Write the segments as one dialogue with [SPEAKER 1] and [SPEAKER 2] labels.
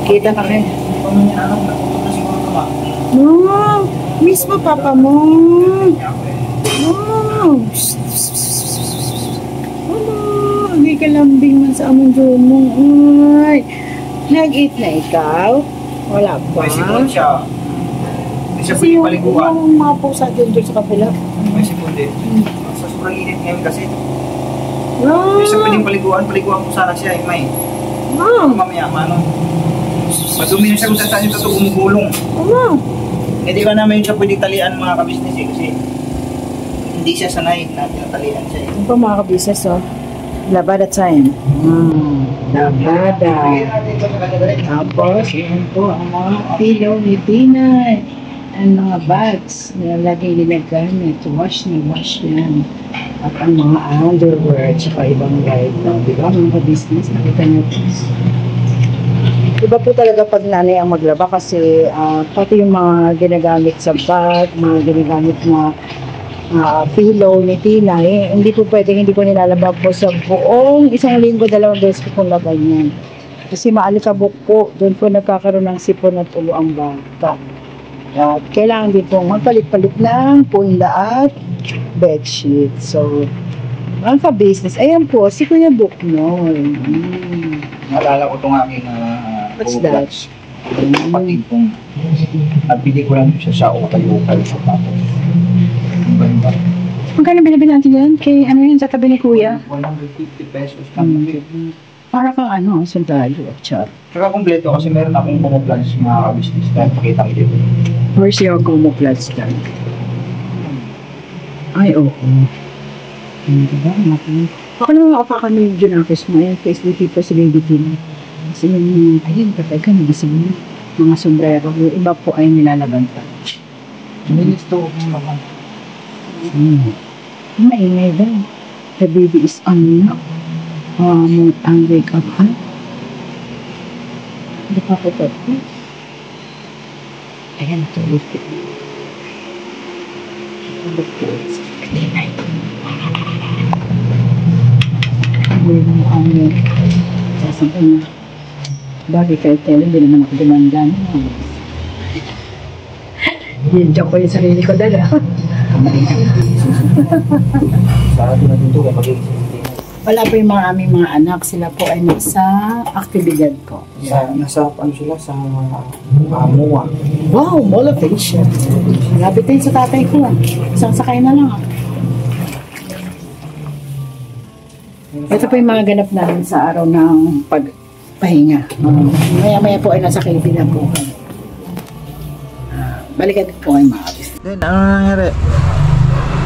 [SPEAKER 1] Kita na kayo. No, miss mo papa mo. No. Hindi ka lambing man sa among mo. Ay, nag-eat na ikaw? Wala pa.
[SPEAKER 2] May sipon siya. Hindi siya pwede paliguan.
[SPEAKER 1] Yung mga pusa dyan sa kapila.
[SPEAKER 2] May sipon din. Sa sobrang init ngayon kasi.
[SPEAKER 1] No.
[SPEAKER 2] Hindi siya pwedeng paliguan. Paliguan ko sana siya. May.
[SPEAKER 1] No.
[SPEAKER 2] Mamaya, mano. Madumi na siya kung saan yung tato gumugulong.
[SPEAKER 1] No.
[SPEAKER 2] Hindi ka namin siya pwedeng talian mga kabisnes eh. Kasi hindi siya sanay na tinatalian siya eh.
[SPEAKER 1] Ano pa mga kabisnes oh? Labada time. Labada. Tapos, yun po ang mga pillow ni Pinay. Ang mga bags na lagi nilaggamit. Wash yan. At ang mga underwear at saka ibang guide. Diba mga business? Nakita niyo po. Iba po talaga pag nanay ang maglaba kasi pati yung mga ginagamit sa bag, mga ginagamit na pillow ni Tina, hindi po pwedeng hindi ko nilalaba po sa buong isang linggo, 2 beses ko pong laban yan. Kasi maalikabok po, doon po nagkakaroon ng sipon at ulo ang bata. At kailangan din po magpalit-palit ng punda at bedsheet. So, ang ka-business, ayan po, si Kuya Buknoy.
[SPEAKER 2] Naalala ko itong aking
[SPEAKER 1] What's that?
[SPEAKER 2] Kapatid kong nabili ko lang siya sa ukay-ukay sa tapos.
[SPEAKER 1] Magkano binibili natin yan? Kay ano yun sa tabi ni Kuya?
[SPEAKER 2] 150 pesos.
[SPEAKER 1] Para kang ano, sundalo at char.
[SPEAKER 2] Saka kompleto kasi meron akong kumoplans mga ka-business. Kaya pakita ko dito.
[SPEAKER 1] Where's your Gomo Plus dyan? Ay, oo. Diba? Ako naman makapakan mo yung Junakis mo. Ayan, Facebook pa si Lady Tina. Kasi yung, ayun, patay ka, nagising mo. Mga sombrero. Yung iba po ay nilalaban pa.
[SPEAKER 2] Minis to kung naman.
[SPEAKER 1] Maingay daw. The baby is on now. Ang wake up, ha? Hindi pa ko pati. Ayan, tulog ko. Tulog ko. Katinay. Ang sasabi na. Bagay kayo tayo, hindi naman ako dumandan. Hindi ko yung sarili ko dala.
[SPEAKER 2] Sarado na dito kaya mag-iisip.
[SPEAKER 1] Wala po yung mga aming mga anak. Sila po ay nasa aktibidad po.
[SPEAKER 2] Nasa ano sila sa MOA.
[SPEAKER 1] Wow, Mall of Asia. Lapit din sa tatay ko. Isang sakay na lang. Ito po yung mga ganap namin sa araw ng pagpahinga. Maya-maya po ay nasa KB na po. Balikan po ay mga kapis.
[SPEAKER 2] Then, ano nangyari?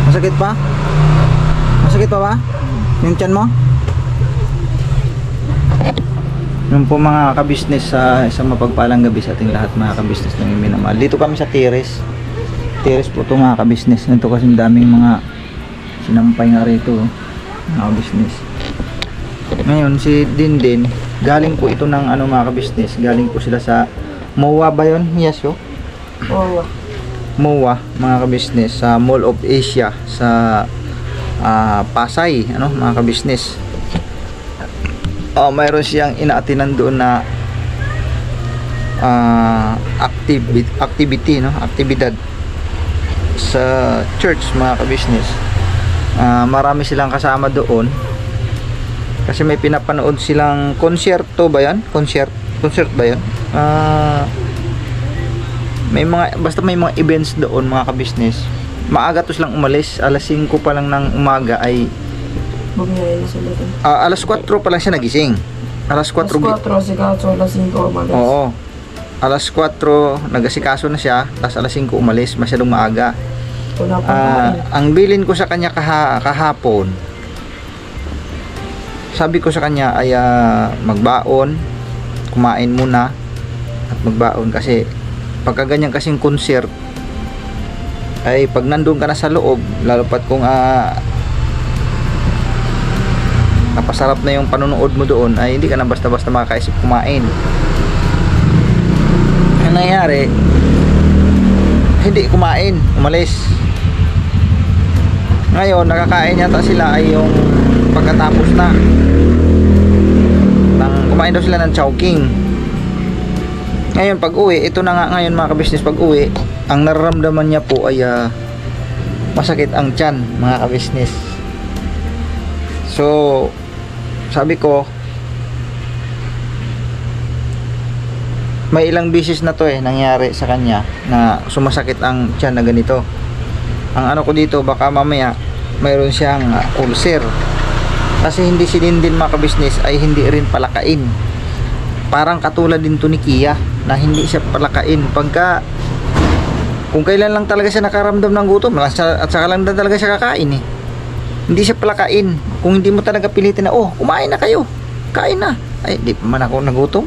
[SPEAKER 2] Masakit pa? Masakit pa ba? Yung tiyan mo? Yung po mga kabisnes sa isang mapagpalang gabi sa ating lahat mga kabisnes ng minamahal. Dito kami sa Tires. Tires po ito mga kabisnes. Ito kasi daming mga sinampay nga rito mga kabisnes. Ngayon si Dindin, galing po ito ng ano mga kabisnes. Galing po sila sa MOA ba yun? Yes yo? MOA mga kabisnes sa Mall of Asia sa Pasay, ano mga kabisnes. Mayroon siyang inaatinan doon na activity, no? Aktibidad sa church mga kabisnes. Marami silang kasama doon kasi may pinapanood silang konserto ba yan? Concert ba yan? May mga, basta may mga events doon mga kabisnes. Maaga to silang umalis, alas 5 pa lang ng umaga ay alas 4 pa lang siya nagising. Alas 4
[SPEAKER 3] asikaso, alas 5 umalis.
[SPEAKER 2] Oo. Alas 4 nagasikaso na siya, tapos alas 5 umalis, masyadong maaga. Ang bilin ko sa kanya kahapon, sabi ko sa kanya ay magbaon, kumain muna at magbaon kasi pagka ganyan kasing concert ay pag nandun ka na sa loob, lalo pat kung napasarap na yung panonood mo doon, ay hindi ka na basta-basta makakaisip kumain. Ang nangyari, hindi kumain, umalis. Ngayon nakakain yata sila ay yung pagkatapos na kumain daw sila ng chowking. Ngayon pag uwi, ito na nga ngayon mga kabisnes, pag uwi ang nararamdaman niya po ay masakit ang tiyan mga kabisnes. So sabi ko, may ilang beses na to nangyari sa kanya na sumasakit ang tiyan na ganito. Ang ano ko dito, baka mamaya mayroon siyang ulcer, kasi hindi sinindin mga kabisnes ay hindi rin palakain. Parang katulad din to ni Kia na hindi siya palakain pagka kung kailan lang talaga siya nakaramdam ng gutom at saka lang talaga siya kakain Hindi siya palakain. Kung hindi mo talaga pilitin na, oh, kumain na kayo, kain na, ay di pa man ako nagutom.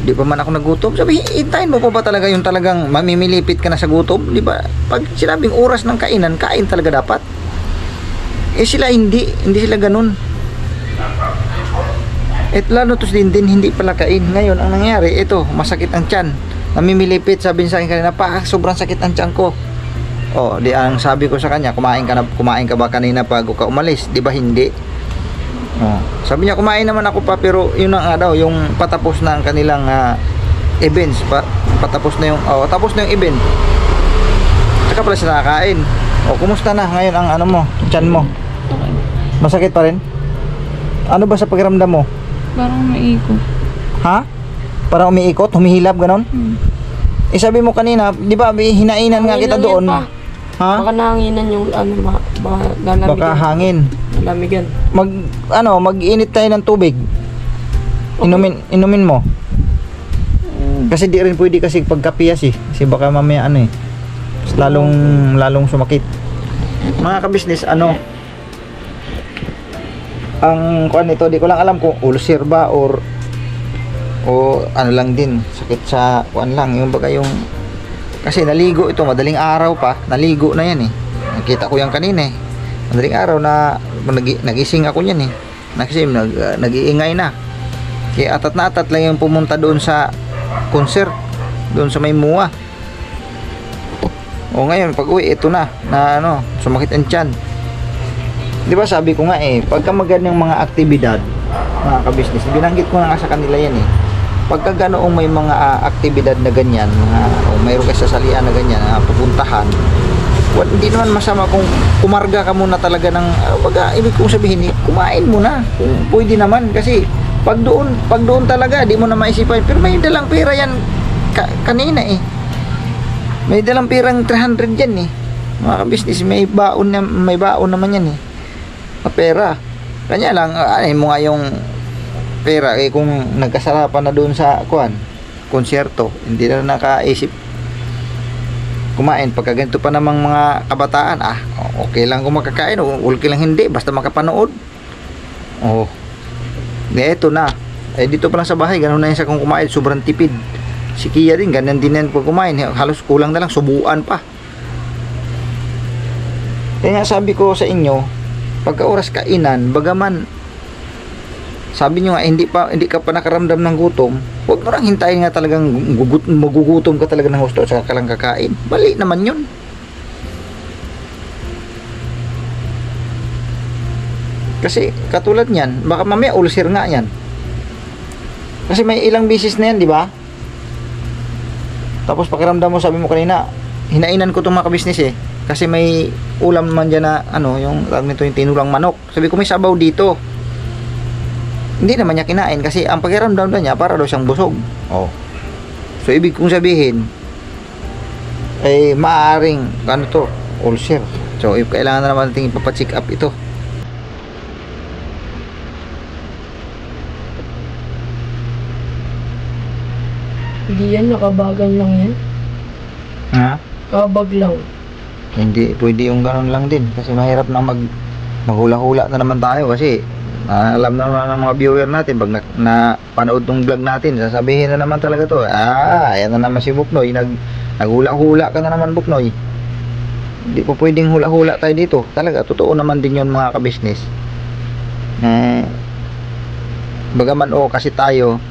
[SPEAKER 2] Di pa man ako nagutom. Sabi, hintayin mo pa ba talaga yung talagang mamimilipit ka na sa gutom? Di ba? Pag sinabing oras ng kainan, kain talaga dapat. Sila hindi sila ganun. Lalo to din hindi pala kain. Ngayon ang nangyari, ito, masakit ang tiyan, namimilipit. Sabi niya sa akin kanina, pa, sobrang sakit ang tiyan ko. Oh, di ang sabi ko sa kanya, kumain ka ba kanina bago ka umalis? Di ba hindi? Oh, sabi niya kumain naman ako pa, pero yun na nga daw, yung patapos na ang kanilang events, patapos na yung tapos na yung event. Saka pala siya nakakain. Oh, kumusta na ngayon ang ano mo, tiyan mo? Masakit pa rin? Ano ba sa pakiramdam mo?
[SPEAKER 3] Parang maikot.
[SPEAKER 2] Ha? Parang umiikot, humihilab ganon? Sabi mo kanina, di ba hinainan nga kita doon? Ha?
[SPEAKER 3] Baka nanginan yung ano, baka lalamigan.
[SPEAKER 2] Baka hangin.
[SPEAKER 3] Lalamigan.
[SPEAKER 2] Mag-init tayo ng tubig. Okay. Inumin mo. Kasi di rin pwede kasi pagkapiyas kasi baka mamaya lalong sumakit. Mga kabisnes, ang kuan nito, di ko lang alam kung ulcer ba or ano lang din, sakit sa kuan lang, yung baga yung kasi naligo ito, madaling araw pa, naligo na yan nakita ko yan kanina madaling araw na nagising ako yan nag-iingay na, kaya atat lang yung pumunta doon sa concert doon sa may MUA. Ngayon pag uwi, ito na sumakit ang tiyan. Di ba sabi ko nga pagka magandang mga aktibidad mga kabisnes, binanggit ko na nga sa kanila yan pagka ganoong may mga aktibidad na ganyan, mayroon kayo sasalian na ganyan pupuntahan, hindi naman masama kung kumarga ka muna talaga ng ibig kong sabihin kumain muna kung pwede naman, kasi pag doon talaga di mo na maisipan, pero may dalang pera yan kanina may dalang perang 300 yan mga kabisnes, may baon naman yan pera. Kanya lang mo nga yung pera kung nagkasarapan na doon sa konsyerto, hindi na nakaisip kumain. Pagka ganito pa namang mga kabataan, okay lang kung makakain, okay lang hindi, basta makapanood. Eto na, dito pa lang sa bahay ganun na yun sa kung kumain, sobrang tipid. Si Kia din, ganun din yan pag kumain, halos kulang na lang, subuan pa. Kaya sabi ko sa inyo, pagka oras kainan, bagaman sabi nyo nga hindi ka pa nakaramdam ng gutom, huwag mo lang hintayin nga talagang magugutom ka talaga ng gusto at saka ka lang kakain. Mali naman yun. Kasi katulad nyan, baka mamaya ulcer nga yan, kasi may ilang bisis na yan, di ba? Tapos pakiramdam mo, sabi mo kanina, hinainan ko itong mga kabisnes kasi may ulam naman dyan na yung tinulang manok. Sabi ko may sabaw dito, hindi naman niya kinain kasi ang pakiramdam niya para daw siyang busog. So ibig kong sabihin maaaring ulcer. So kailangan na naman natin ipapacheck up ito.
[SPEAKER 3] Hindi yan, nakabagan lang yan.
[SPEAKER 2] Ha?
[SPEAKER 3] Kabag lang.
[SPEAKER 2] Hindi pwede yung ganun lang din kasi mahirap na maghula-hula na naman tayo, kasi alam naman ng mga viewer natin pag napanood ng vlog natin, sasabihin na naman talaga to, ayan na naman si Buknoy, naghula-hula ka na naman Buknoy. Hindi po pwedeng hula-hula tayo dito, talaga totoo naman din yun mga kabisnes. Bagaman kasi tayo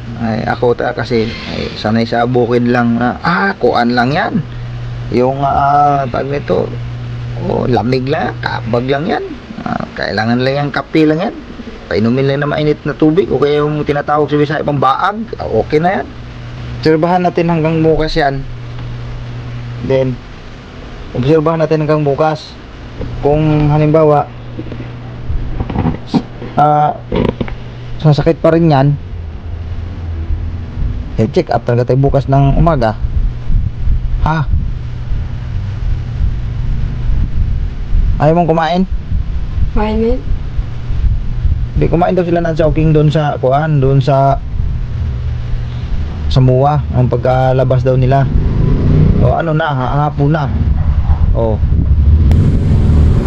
[SPEAKER 2] ako kasi sanay sa bukid lang na kuan lang yan, yung tag nito lamig lang, kabag lang yan, kailangan lang yung kape lang yan. painumin lang na mainit na tubig o kaya yung tinatawag sa Bisaya pang baag, okay na yan. Obserbahan natin hanggang bukas yan. Then obserbahan natin hanggang bukas. Kung halimbawa sasakit pa rin yan, check up talaga tayo bukas ng umaga. Ha? Ayaw mong kumain?
[SPEAKER 3] Mainit.
[SPEAKER 2] Hindi, kumain daw sila ng chowking doon sa kuan, doon sa MUA, ang pagkalabas daw nila. O ano na, hapon na. O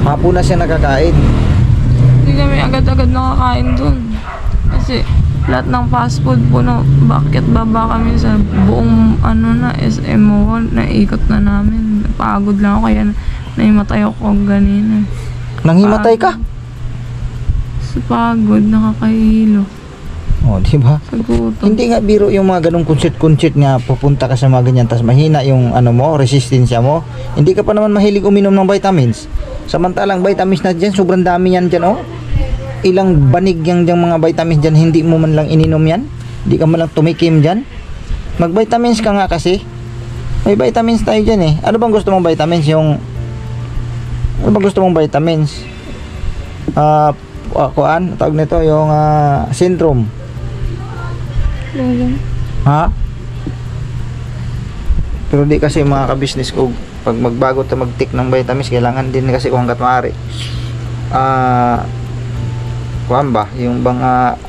[SPEAKER 2] hapon na siya nakakain.
[SPEAKER 3] Hindi kami agad-agad nakakain dun. Kasi lahat ng fast food po na bakit baba kami sa buong SM Mall, naikot na namin. Pagod lang ako kaya naimatay ako ganina.
[SPEAKER 2] Nanghimatay ka?
[SPEAKER 3] Sa pagod, nakakahilo.
[SPEAKER 2] O, di ba?
[SPEAKER 3] Sa gutom.
[SPEAKER 2] Hindi nga biro yung mga ganung kunsit-kunsit nga pupunta ka sa mga ganyan tas mahina yung resistensya mo. Hindi ka pa naman mahilig uminom ng vitamins. Samantalang vitamins na dyan, sobrang dami yan dyan, ilang banig yang mga vitamins dyan, hindi mo man lang ininom yan. Hindi ka man lang tumikim dyan. Mag vitamins ka nga kasi. May vitamins tayo dyan eh. Ano bang gusto mong vitamins? Ano bang gusto mong vitamins? Kuan, tawag nito yung syndrome. Ha? Pero di kasi mga ka-business ko, pag magbago ta mag-take ng vitamins, kailangan din kasi kung hanggat maaari. Kuan ba, yung bang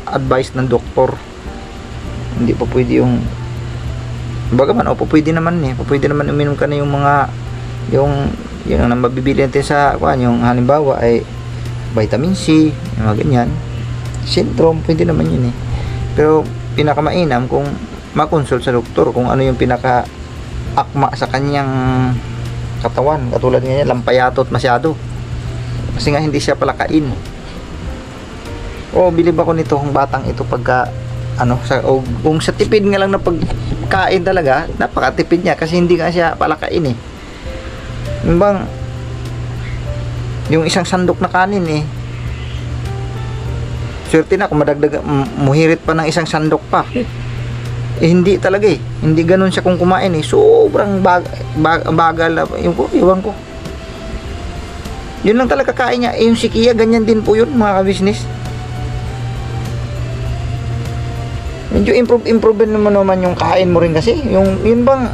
[SPEAKER 2] advice ng doktor. Hindi pa pwede yung bagaman, pwede naman pwede naman uminom ka na yung mga yung na mabibili natin sa kuan, yung halimbawa ay vitamin C, yung mga ganyan. Syndrome, pwede naman yun eh. Pero pinakamainam kung makonsult sa doktor kung ano yung pinaka-akma sa kanyang katawan. Katulad nga lampayatot masyado. Kasi nga hindi siya palakain. Bilib ako nito kung batang ito pagka kung sa tipid nga lang na pagkain talaga, napakatipid niya kasi hindi nga siya palakain eh. Yung bang yung isang sandok na kanin eh, swerte na kung madagdag muhirit pa ng isang sandok pa hindi talaga eh, hindi ganun siya kung kumain eh, sobrang bagal yung iwan ko, yun lang talaga kain niya. Yung si Kia ganyan din po yun mga ka-business. Medyo improve naman yung kain mo rin kasi yun bang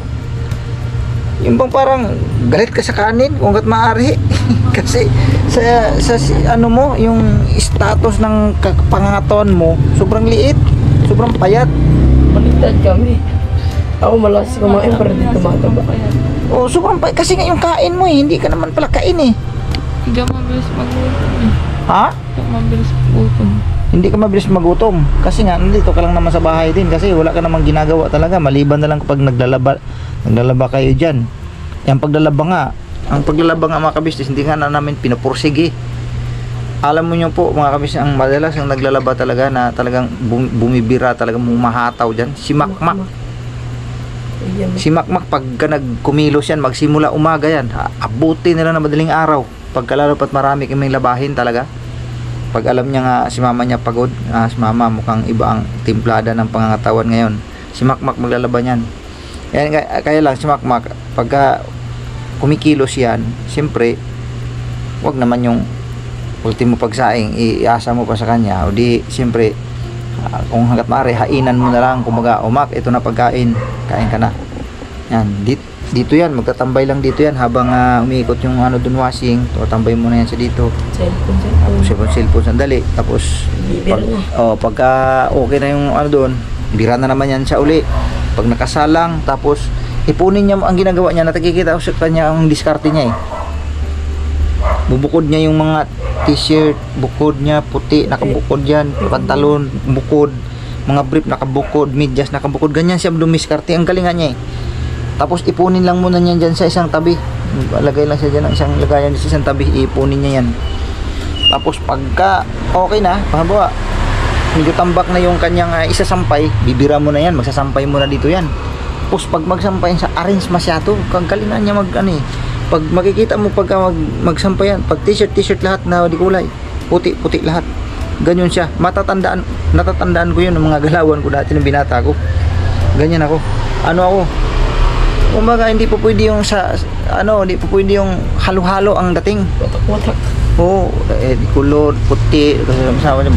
[SPEAKER 2] parang galit ka sa kanin kung hanggat maaari kasi sa mo yung status ng pangangatawan mo sobrang liit, sobrang payat.
[SPEAKER 3] Baliktad kami. Ako malakas kumain pero di tumataba.
[SPEAKER 2] Sobrang payat kasi nga yung kain mo hindi ka naman pala kain eh.
[SPEAKER 3] Hindi ako mabilis magutom eh.
[SPEAKER 2] Ha? Hindi ka mabilis magutom kasi nga nandito ka lang naman sa bahay din kasi wala ka namang ginagawa talaga maliban na lang kapag naglalaba kayo dyan. Ang paglalaba nga mga kabisnes, hindi nga na namin pinupursige. Alam mo nyo po mga kabisnes, ang madalas ang naglalaba talaga na talagang bumibira, talagang mahataw dyan, si Makmak. Si Makmak pagka nagkumilos yan, magsimula umaga yan, abuti nila na madaling araw. Pagkalalo pat marami kaming labahin talaga. Pag alam niya nga si mama niya pagod, si mama mukhang iba ang timplada ng pangangatawan ngayon, si Makmak maglalaban yan. Kaya lang si Makmak pagka kumikilos yan, siyempre wag naman yung ultimo pagsaing iasa mo pa sa kanya, o di siyempre kung hanggat maaari hainan mo na lang, kumaga Mak, ito na pagkain, kain ka na yan. Dito yan, magtatambay lang dito yan habang umiikot yung dun washing, tambay mo na yan sa dito, cellphone sandali, tapos pagka okay na yung doon, bira na naman yan siya uli. Pag nakasalang, tapos ipunin niya, ang ginagawa niya, nakikita ko sa kanya ang diskarte niya eh, bubukod niya yung mga t-shirt, bukod niya puti, nakabukod yan, pantalon bukod, mga brief nakabukod, medyas nakabukod, ganyan siya dumiskarte, ang galingan niya eh. Tapos ipunin lang muna niya dyan sa isang tabi, lagay lang siya dyan ng isang lagayan sa isang tabi, ipunin niya yan. Tapos pagka okay na, pahabawa medyo tambak na yung kanyang isasampay, bibira mo na yan, magsasampay mo na dito yan. Tapos pag magsampay sa arrange masyado, kagalingan niya pag makikita mo pagka magsampay yan, pag t-shirt lahat na di kulay, puti lahat, ganyan siya. Natatandaan ko yun ng mga galawan ko dati ng binata ko. Ganyan ako. Ano ako? Kumbaga hindi po pwede yung hindi po pwede yung halo-halo ang dating.
[SPEAKER 1] Watak-watak.
[SPEAKER 2] Oo, kulor, puti, kasama niya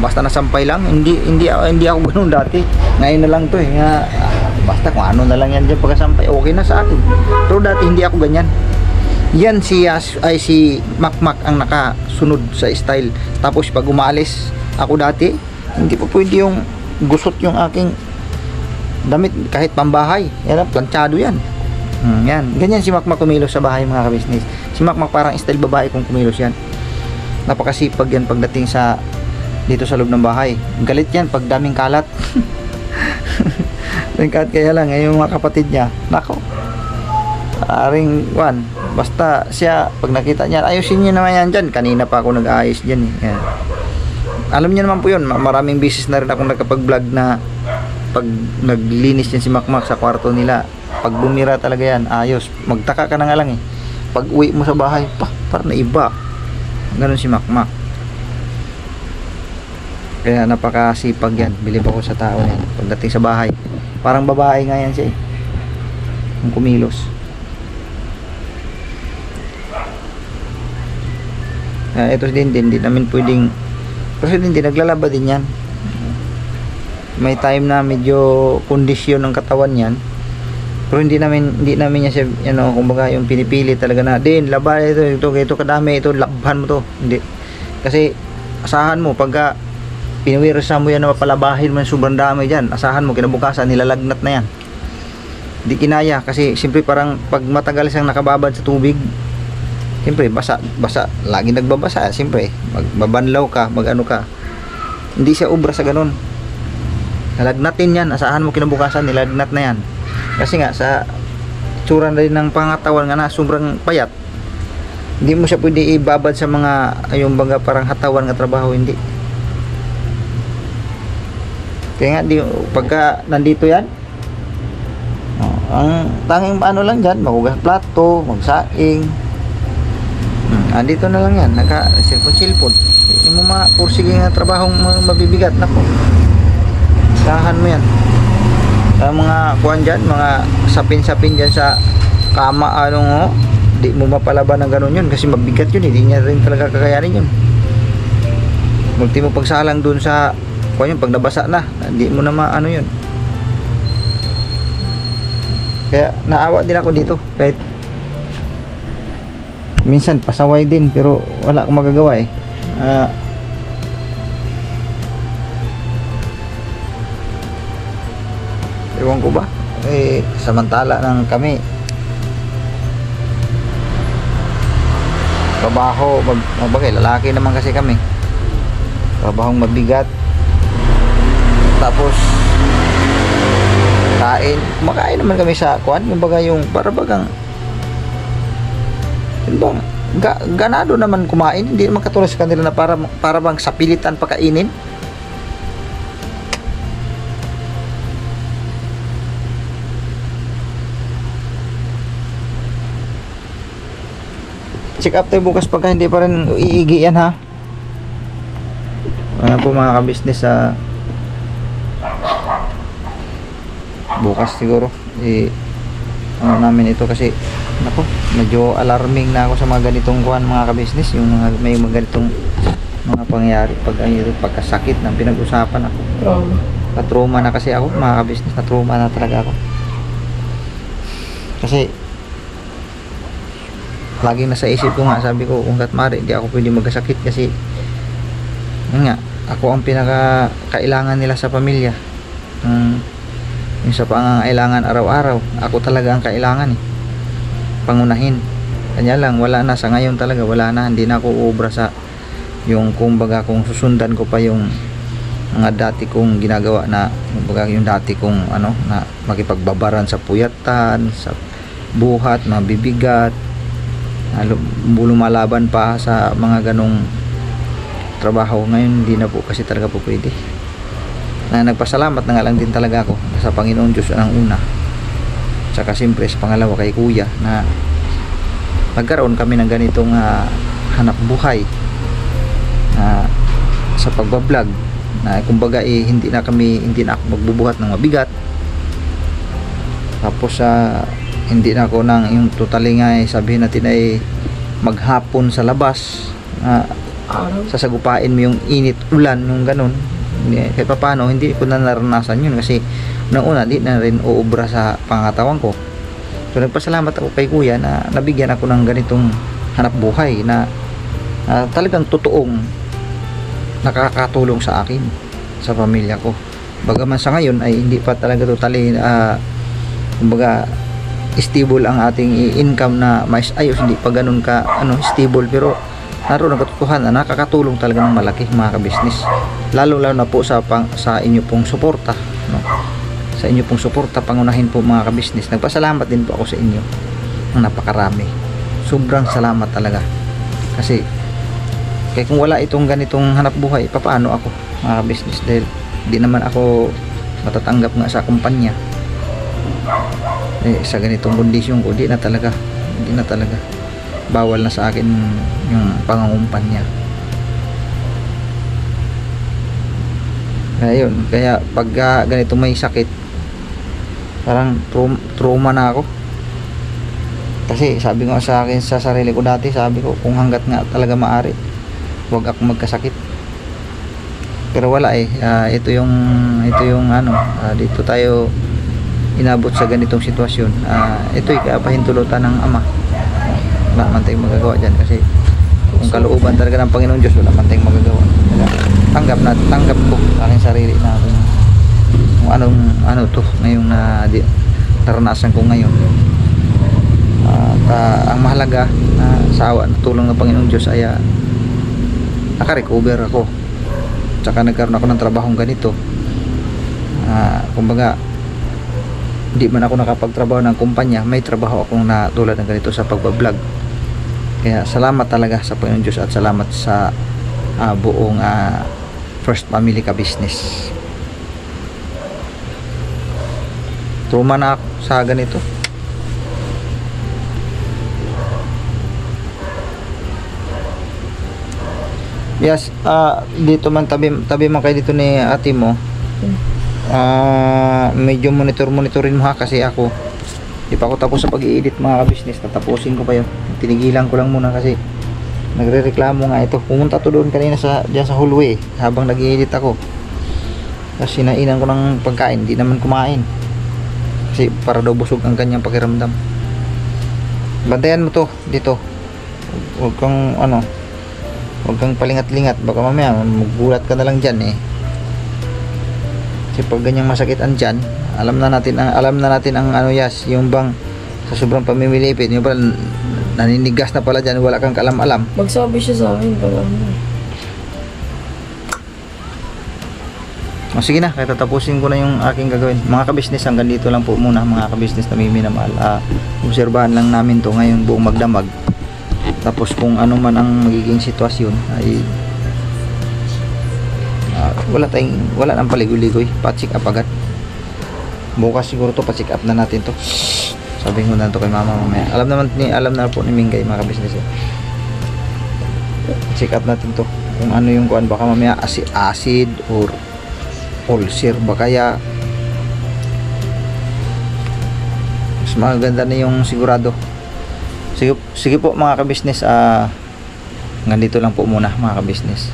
[SPEAKER 2] basta nasampay lang. Hindi ako ganoon dati. Ngayon na lang 'to eh. Basta kung ano na lang yan diyan pagkasampay, okay na sa akin. Pero dati hindi ako ganyan. Yan si Makmak ang nakasunod sa style. Tapos pag umalis ako dati, hindi po pwede yung gusot yung aking damit kahit pambahay. Yan, planchado yan. Yan. Ganyan si Makmak kumilos sa bahay mga kabisnes. Si Makmak parang style babae kung kumilos yan. Napakasipag yan pagdating dito sa loob ng bahay. Galit yan pag daming kalat. Kaya lang, yung mga kapatid niya, nako, basta siya, pag nakita niya, ayusin niyo naman yan dyan. Kanina pa ako nag-aayos dyan eh. Yan. Alam niyo naman po yun, maraming beses na rin akong nakapag-vlog na pag naglinis yan si Makmak sa kwarto nila, pag bumira talaga yan, ayos. Magtaka ka na nga lang eh. Pag uwi mo sa bahay, parang naiba. Ganun si Makmak. Kaya napakasipag yan. Bilib ako sa tao yan. Pagdating sa bahay, parang babae nga yan siya eh. Yung kumilos. Ito din, di namin pwedeng, kasi din naglalaba din yan. May time na medyo kondisyon ng katawan yan, pero hindi namin niya siya, kumbaga yung pinipili talaga na, laba ito kadami, ito labhan mo to. Hindi. Kasi asahan mo pagka pinawiresan mo yan na mapalabahin mo sobrang dami dyan, asahan mo kinabukasan nilalagnat na yan. Hindi kinaya kasi siyempre parang pag matagal siyang nakababad sa tubig, siyempre basa, lagi nagbabasa, siyempre magbabanlaw ka, magano ka. Hindi siya obra sa ganun. Nalagnatin yan, asahan mo kinabukasan nilagnat na yan. Kasi nga sa tsura na rin ng pangatawan nga na sobrang payat. Hindi mo siya pwede ibabad sa mga yung baga parang hatawan nga trabaho, hindi. Kaya nga pagka nandito yan, ang tanging ano lang dyan, magugas plato, magsaing, andito na lang yan, naka-silpon. Hindi mo mapursige nga trabahong mabibigat, nako, sahan mo yan. Sa mga kuwan dyan, mga sapin-sapin dyan sa kama, di mo mapalaban ng ganun yun kasi mabigat yun, hindi niya rin talaga kakayanin yun. Multi mo pagsalang dun sa kuwan yun, pag nabasa na, hindi mo na maano yun. Kaya naawa din ako dito, kahit minsan pasaway din, pero wala akong magagawa eh. Ewan ko ba, samantala ng kami trabaho, magbagay, lalaki naman kasi kami, trabahong mabigat, tapos kumakain naman kami sa kuwan, yung baga yung para bagang ganado naman kumain, hindi naman katulad sa kanila na para bang sa pilitan pakainin. Check up tayo bukas pagka hindi pa rin iigi yan ha. Ano po mga kabisnes, bukas siguro ano namin ito kasi nako, medyo alarming na ako sa mga ganitong kuhan mga kabisnes, yung may mga ganitong mga pangyayari pagkasakit ng pinag-usapan ako. Na-trauma na kasi ako mga kabisnes, na-trauma na talaga ako kasi laging nasa isip ko nga, sabi ko kung mari hindi ako pwede magkasakit kasi nga ako ang pinaka-kailangan nila sa pamilya, yung sa pangangailangan araw-araw ako talaga ang kailangan pangunahin. Kanya lang wala na sa ngayon talaga, wala na, hindi na ako uubra sa yung kumbaga kung susundan ko pa yung mga dati kong ginagawa na kumbaga yung dati kong na makipagbabaran sa puyatan, sa buhat, mabibigat, lumalaban pa sa mga ganong trabaho. Ngayon hindi na po kasi talaga po pwede. Nagpasalamat na nga lang din talaga ako sa Panginoon Diyos ang una, tsaka siyempre sa pangalawa kay Kuya na nagkaroon kami ng ganitong hanap buhay na sa pagbablog na kumbaga hindi na ako magbubuhat ng mabigat. Tapos hindi na ako nang yung totally nga sabihin natin ay maghapon sa labas, sasagupain mo yung init ulan yung ganun. Kahit paano hindi ko na naranasan yun kasi nung una di na rin uubra sa pangatawan ko. So nagpasalamat ako kay kuya na nabigyan ako ng ganitong hanap buhay na talagang totoong nakakatulong sa akin, sa pamilya ko. Bagaman sa ngayon ay hindi pa talaga totally kumbaga stable ang ating income na mais ayos, hindi pa ganun ka stable, pero naroon ang katotohanan na nakakatulong talaga ng malaki mga ka-business, lalo na po sa inyo pong suporta, no? Sa inyo pong suporta, pangunahin po mga ka-business. Nagpasalamat din po ako sa inyo ng napakarami, sobrang salamat talaga kasi kaya kung wala itong ganitong hanap buhay, papaano ako mga ka-business, dahil di naman ako matatanggap nga sa kumpanya sa ganitong kondisyon ko. Hindi na talaga bawal na sa akin yung pangangumpanya. Kaya yun, kaya pag ganito may sakit, parang trauma na ako kasi sabi ko sa akin sa sarili ko dati, sabi ko kung hanggat nga talaga maaari huwag ako magkasakit, pero wala ito yung dito tayo inabot sa ganitong sitwasyon. Ito'y kapahintulutan ng Ama. Wala man tayong magagawa dyan kasi kung kalooban talaga ng Panginoon Diyos, wala man tayong magagawa. Tanggap ko sa aking sarili na kung ano to ngayong naranasan ko ngayon. Ang mahalaga sa awa na tulong ng Panginoong Diyos ay naka-recover ako, tsaka nagkaroon ako ng trabahong ganito. Kumbaga hindi man ako nakapagtrabaho ng kumpanya, may trabaho akong na tulad ng ganito sa pagbablog. Kaya salamat talaga sa Panginoon Diyos at salamat sa buong First Family Ka-Business. Trauma na ako sa ganito. Yes, dito man tabi man kayo dito ni ate mo. Medyo monitorin mo ha, kasi ako di pa ako tapos sa pag-i-edit mga ka-business. Tatapusin ko pa yun, tinigilan ko lang muna kasi nagre-reklamo nga ito. Pumunta to doon kanina dyan sa hallway habang nag-i-edit ako, kasi sinainan ko ng pagkain, di naman kumain kasi para daw busog ang kanyang pakiramdam. Bantayan mo to dito, huwag kang palingat-lingat, baka mamaya maggulat ka na lang dyan kasi pag ganyang masakit ang dyan, alam na natin ang yung bang sa sobrang pamimilipit, yung ba naninigas na pala dyan, wala kang kalam-alam.
[SPEAKER 3] Magsabi siya sa akin pala.
[SPEAKER 2] Sige na, kaya tatapusin ko na yung aking gagawin mga ka-business. Hanggang dito lang po muna mga ka-business na may minamahal. Obserbahan lang namin to ngayon buong magdamag. Tapos kung ano man ang magiging sitwasyon ay wala nang paligoy-ligoy, pa-check up agad. Bukas siguro to pa-check up na natin to. Sabihin ko na to kay mama mamaya. Alam na po ni Mingay mga ka-business. Check up natin to kung ano yung kuan, baka mamaya acid or ulcer, baka kaya mas maganda na yung sigurado. Sige po mga ka-business, ganito lang po muna mga ka-business.